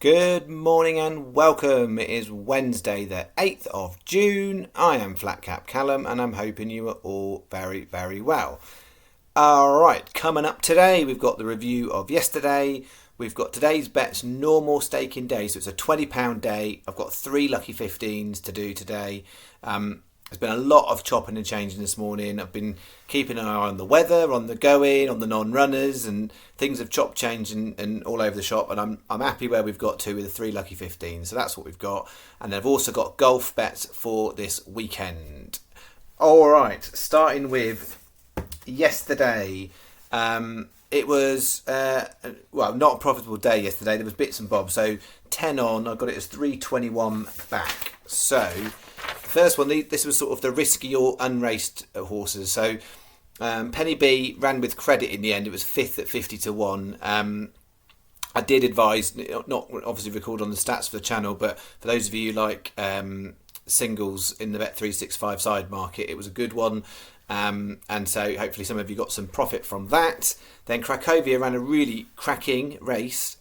Good morning and welcome. It is Wednesday the 8th of June. I am Flat Cap Callum and I'm hoping you are all very, very well. Alright, coming up today we've got the review of yesterday. We've got today's bets normal staking day, so it's a £20 day. I've got 3 lucky 15s to do today. There's been a lot of chopping and changing this morning. I've been keeping an eye on the weather, on the going, on the non-runners, and things have chopped, changed, and all over the shop. And I'm happy where we've got to with the 3 lucky 15. So that's what we've got. And then I've also got golf bets for this weekend. All right, starting with yesterday. It was not a profitable day yesterday. There was bits and bobs. So 10 on, I got it as 321 back. So first one, this was sort of the risky or unraced horses. So Penny B ran with credit in the end. It was 5th at 50 to 1. I did advise, not obviously record on the stats for the channel, but for those of you like singles in the Bet365 side market, it was a good one. And so hopefully some of you got some profit from that. Then Cracovia ran a really cracking race,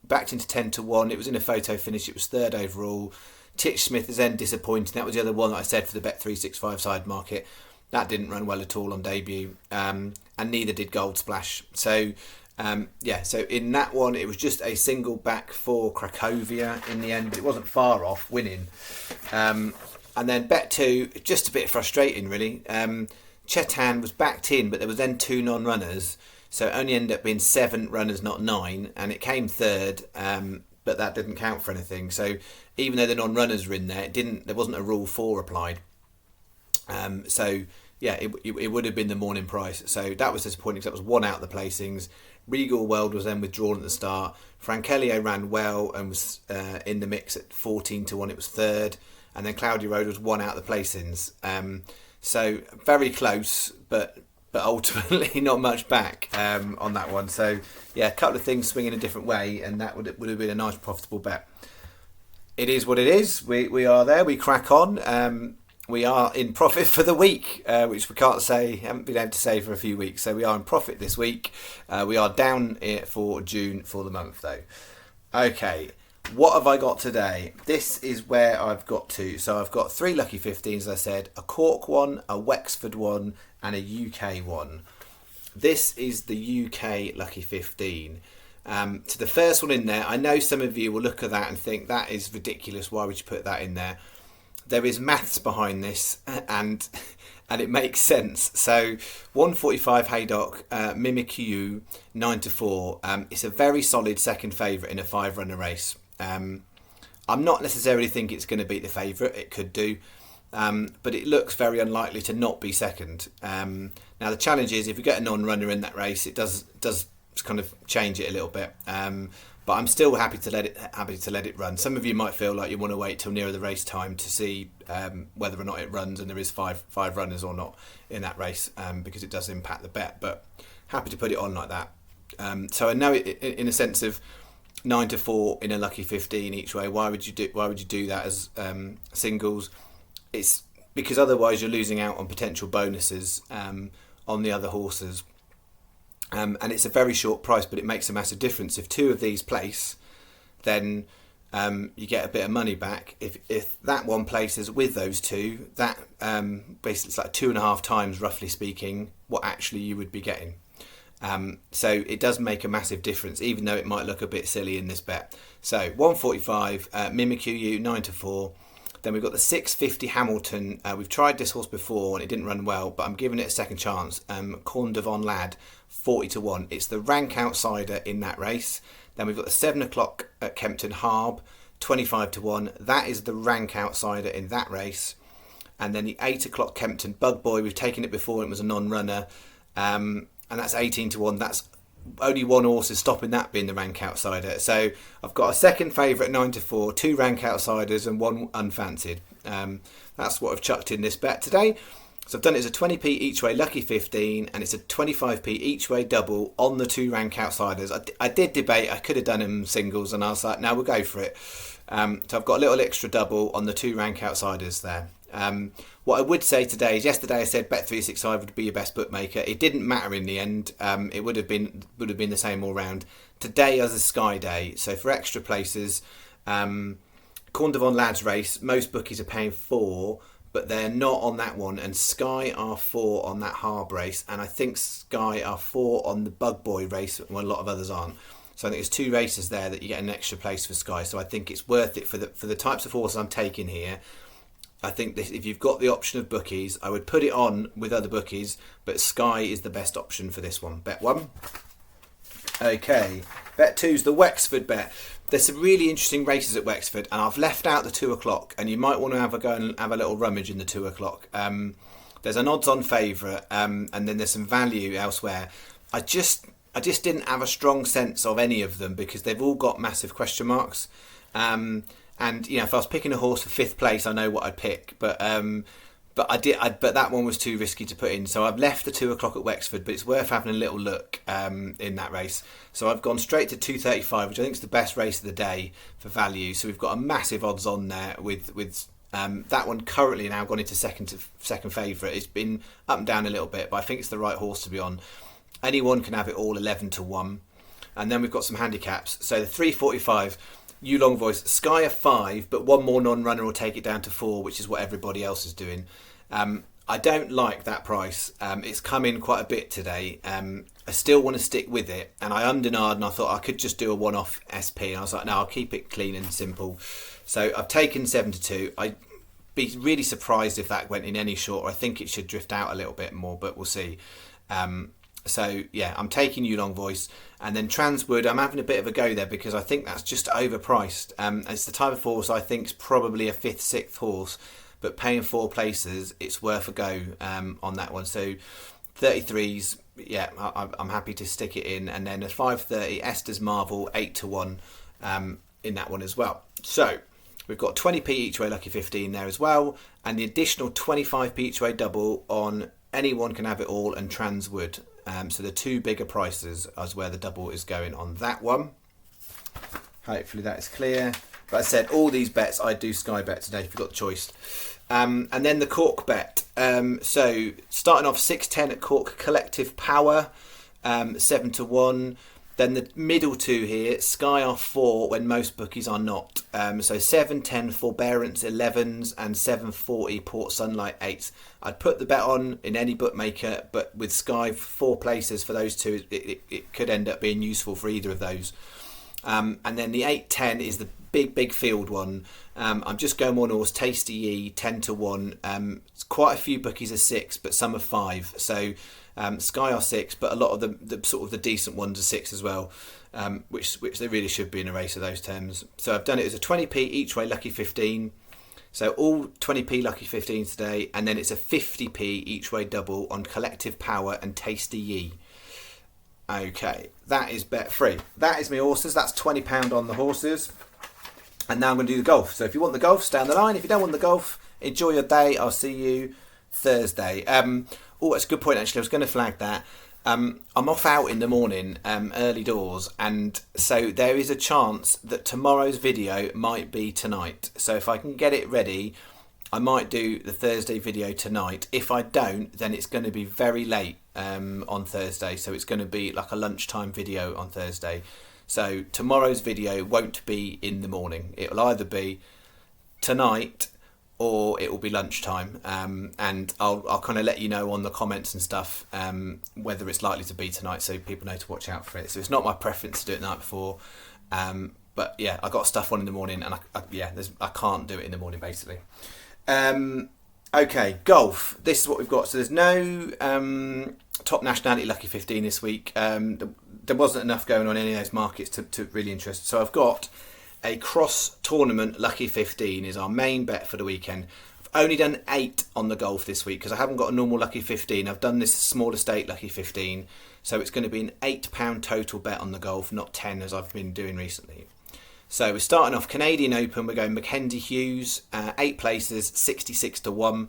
backed into 10 to 1. It was in a photo finish. It was 3rd overall. Titch Smith is then disappointing. That was the other one that I said for the Bet365 side market. That didn't run well at all on debut, and neither did Gold Splash. So, so in that one, it was just a single back for Cracovia in the end, but it wasn't far off winning. And then Bet 2, just a bit frustrating really. Chetan was backed in, but there was then 2 non-runners, so it only ended up being 7 runners, not 9, and it came 3rd. But that didn't count for anything. So even though the non-runners were in there, there wasn't a Rule 4 applied. It would have been the morning price. So that was disappointing because that was 1 out of the placings. Regal World was then withdrawn at the start. Frankelio ran well and was in the mix at 14 to 1. It was 3rd. And then Cloudy Road was 1 out of the placings. So very close, but ultimately not much back on that one. So yeah, a couple of things swinging a different way, and that would have been a nice profitable bet. It is what it is. We are there. We crack on. We are in profit for the week, which we haven't been able to say for a few weeks. So we are in profit this week. We are down for June for the month though. Okay. What have I got today? This is where I've got to. So I've got 3 lucky 15s, as I said, a Cork one, a Wexford one, and a UK one. This is the UK lucky 15. To the first one in there, I know some of you will look at that and think that is ridiculous. Why would you put that in there? There is maths behind this, and it makes sense. So 145 Haydock, Mimic You, 9 to 4. It's a very solid second favourite in a 5-runner race. I'm not necessarily think it's going to beat the favourite. It could do, but it looks very unlikely to not be second. Now the challenge is if you get a non-runner in that race, it does kind of change it a little bit. But I'm still happy to let it run. Some of you might feel like you want to wait till nearer the race time to see whether or not it runs and there is five runners or not in that race, because it does impact the bet. But happy to put it on like that. So I know it in a sense of 9 to 4 in a lucky 15 each way. Why would you do that as singles? It's because otherwise you're losing out on potential bonuses on the other horses. And it's a very short price, but it makes a massive difference. If 2 of these place, then you get a bit of money back. If that one places with those 2, that basically it's like 2.5 times, roughly speaking, what actually you would be getting. So it does make a massive difference, even though it might look a bit silly in this bet. So 145, Mimic You, 9 to 4. Then we've got the 650 Hamilton. We've tried this horse before and it didn't run well, but I'm giving it a second chance. Corn Devon Lad, 40 to 1. It's the rank outsider in that race. Then we've got the 7 o'clock at Kempton Harb, 25 to 1. That is the rank outsider in that race. And then the 8 o'clock Kempton Bug Boy, we've taken it before, it was a non-runner. And that's 18 to 1. That's only 1 horse is stopping that being the rank outsider. So I've got a second favourite 9 to 4, 2 rank outsiders and 1 unfancied. That's what I've chucked in this bet today. So I've done it as a 20p each way lucky 15, and it's a 25p each way double on the 2 rank outsiders. I did debate, I could have done them singles, and I was like, no, we'll go for it. So I've got a little extra double on the 2 rank outsiders there. What I would say today is, yesterday I said Bet365 would be your best bookmaker. It didn't matter in the end. It would have been the same all round. Today is a Sky day, so for extra places, Corndevon Lads race, most bookies are paying 4, but they're not on that one, and Sky are 4 on that Harb race, and I think Sky are 4 on the Bug Boy race, when a lot of others aren't. So I think there's 2 races there that you get an extra place for Sky. So I think it's worth it for the types of horses I'm taking here. I think this, if you've got the option of bookies, I would put it on with other bookies, but Sky is the best option for this one. Bet 1. Okay, bet 2's the Wexford bet. There's some really interesting races at Wexford, and I've left out the 2 o'clock, and you might want to have a go and have a little rummage in the 2 o'clock. There's an odds-on favourite, and then there's some value elsewhere. I just didn't have a strong sense of any of them because they've all got massive question marks. And you know, if I was picking a horse for 5th place, I know what I'd pick, but but that one was too risky to put in, so I've left the 2 o'clock at Wexford, but it's worth having a little look in that race. So I've gone straight to 2:35, which I think is the best race of the day for value. So we've got a massive odds on there with that one currently now gone into second favourite. It's been up and down a little bit, but I think it's the right horse to be on. Anyone can have it all 11-1, and then we've got some handicaps. So the 3:45. You Long Voice, Sky are 5, but one more non-runner will take it down to 4, which is what everybody else is doing. I don't like that price. It's come in quite a bit today. I still want to stick with it, and I and I thought I could just do a one-off SP, and I was like, no, I'll keep it clean and simple. So I've taken 7-2. I'd be really surprised if that went in any shorter. I think it should drift out a little bit more, but we'll see. So yeah, I'm taking You Long Voice, and then Transwood, I'm having a bit of a go there because I think that's just overpriced. It's the type of horse I think is probably a 5th, 6th horse, but paying 4 places, it's worth a go on that one. So 33s, yeah, I'm happy to stick it in, and then a 5:30 Esther's Marvel 8-1 in that one as well. So we've got 20p each way Lucky 15 there as well, and the additional 25p each way double on Anyone Can Have It All and Transwood. So the 2 bigger prices is where the double is going on that one. Hopefully that is clear. But I said all these bets, I do Sky Bet today if you've got the choice. And then the Cork bet. So starting off 6-10 at Cork Collective Power, 7-1. Then the middle 2 here, Sky are 4 when most bookies are not. So 7-10 Forbearance 11s and 7-40 Port Sunlight 8s. I'd put the bet on in any bookmaker, but with Sky 4 places for those 2, it could end up being useful for either of those. And then the 8-10 is the big field one. I'm just going one horse, Tasty Ye, 10-1. Quite a few bookies are 6, but some are 5. So Sky are 6, but a lot of the sort of the decent ones are 6 as well, which they really should be in a race of those terms. So I've done it as a 20p each way Lucky 15. So all 20p Lucky 15s today, and then it's a 50p each way double on Collective Power and Tasty Ye. Okay, that is bet 3. That is my horses. That's £20 on the horses. And now I'm going to do the golf. So if you want the golf, stay on the line. If you don't want the golf, enjoy your day. I'll see you Thursday. Oh, that's a good point, actually. I was going to flag that. I'm off out in the morning, early doors, and so there is a chance that tomorrow's video might be tonight. So if I can get it ready, I might do the Thursday video tonight. If I don't, then it's going to be very late on Thursday. So it's going to be like a lunchtime video on Thursday. So tomorrow's video won't be in the morning. It'll either be tonight or it will be lunchtime, and I'll kind of let you know on the comments and stuff whether it's likely to be tonight, so people know to watch out for it. So it's not my preference to do it the night before, but yeah, I got stuff on in the morning, and I can't do it in the morning basically. Okay, golf. This is what we've got. So there's no top nationality Lucky 15 this week. There wasn't enough going on in any of those markets to really interest. So I've got a cross tournament Lucky 15 is our main bet for the weekend. I've only done 8 on the golf this week because I haven't got a normal Lucky 15. I've done this small estate Lucky 15. So it's going to be an £8 total bet on the golf, not 10 as I've been doing recently. So we're starting off Canadian Open. We're going Mackenzie Hughes, 8 places, 66-1.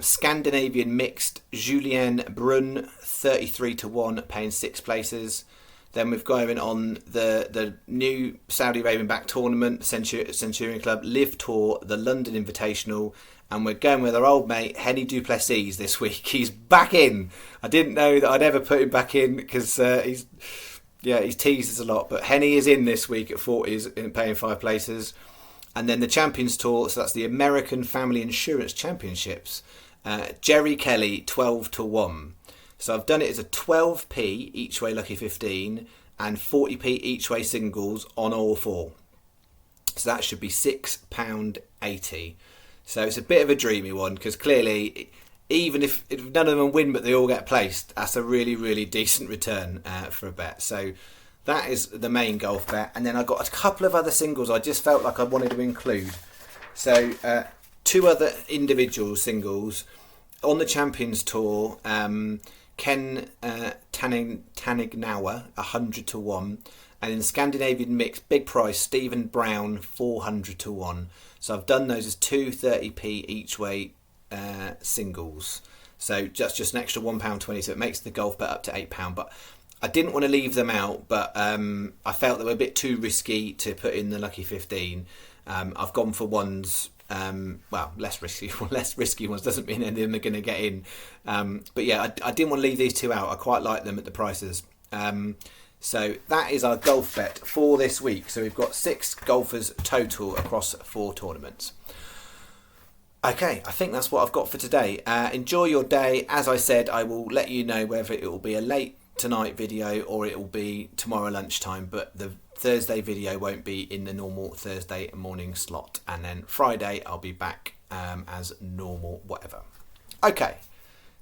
Scandinavian Mixed, Julien Brunn, 33-1, paying 6 places. Then we've going on the new Saudi Arabian backed tournament, Centurion Club, Live Tour, the London Invitational, and we're going with our old mate Henny Duplessis this week. He's back in. I didn't know that I'd ever put him back in because he's teased us a lot. But Henny is in this week at 40s and paying 5 places. And then the Champions Tour, so that's the American Family Insurance Championships. Jerry Kelly, 12-1. So I've done it as a 12p each way lucky 15 and 40p each way singles on all 4. So that should be £6.80. So it's a bit of a dreamy one because clearly, even if none of them win but they all get placed, that's a really, really decent return for a bet. So that is the main golf bet. And then I got a couple of other singles I just felt like I wanted to include. So 2 other individual singles on the Champions Tour. Ken Tanignauer, 100-1, and in Scandinavian mix, big price, Stephen Brown, 400-1. So I've done those as 230p each way singles. So just an extra £1.20, so it makes the golf bet up to £8. But I didn't want to leave them out, but I felt they were a bit too risky to put in the lucky 15. I've gone for ones. Less risky ones doesn't mean any of them are going to get in. But yeah, I didn't want to leave these 2 out. I quite like them at the prices. So that is our golf bet for this week. So we've got 6 golfers total across 4 tournaments. Okay, I think that's what I've got for today. Enjoy your day. As I said, I will let you know whether it will be a late tonight video or it will be tomorrow lunchtime, but the Thursday video won't be in the normal Thursday morning slot, and then Friday I'll be back as normal, whatever. Okay,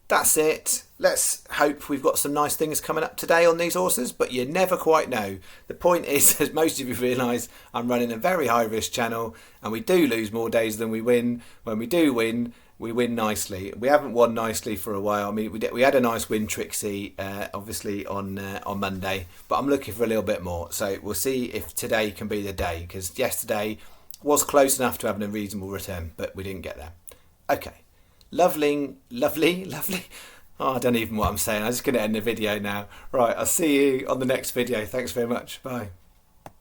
that's it. Let's hope we've got some nice things coming up today on these horses, but you never quite know. The point is, as most of you realise, I'm running a very high risk channel and we do lose more days than we win. When we do win, we win nicely. We haven't won nicely for a while. I mean, we had a nice win, Trixie, obviously on Monday, but I'm looking for a little bit more. So we'll see if today can be the day, because yesterday was close enough to having a reasonable return, but we didn't get there. Okay, lovely. Oh, I don't even know what I'm saying. I'm just going to end the video now. Right, I'll see you on the next video. Thanks very much. Bye.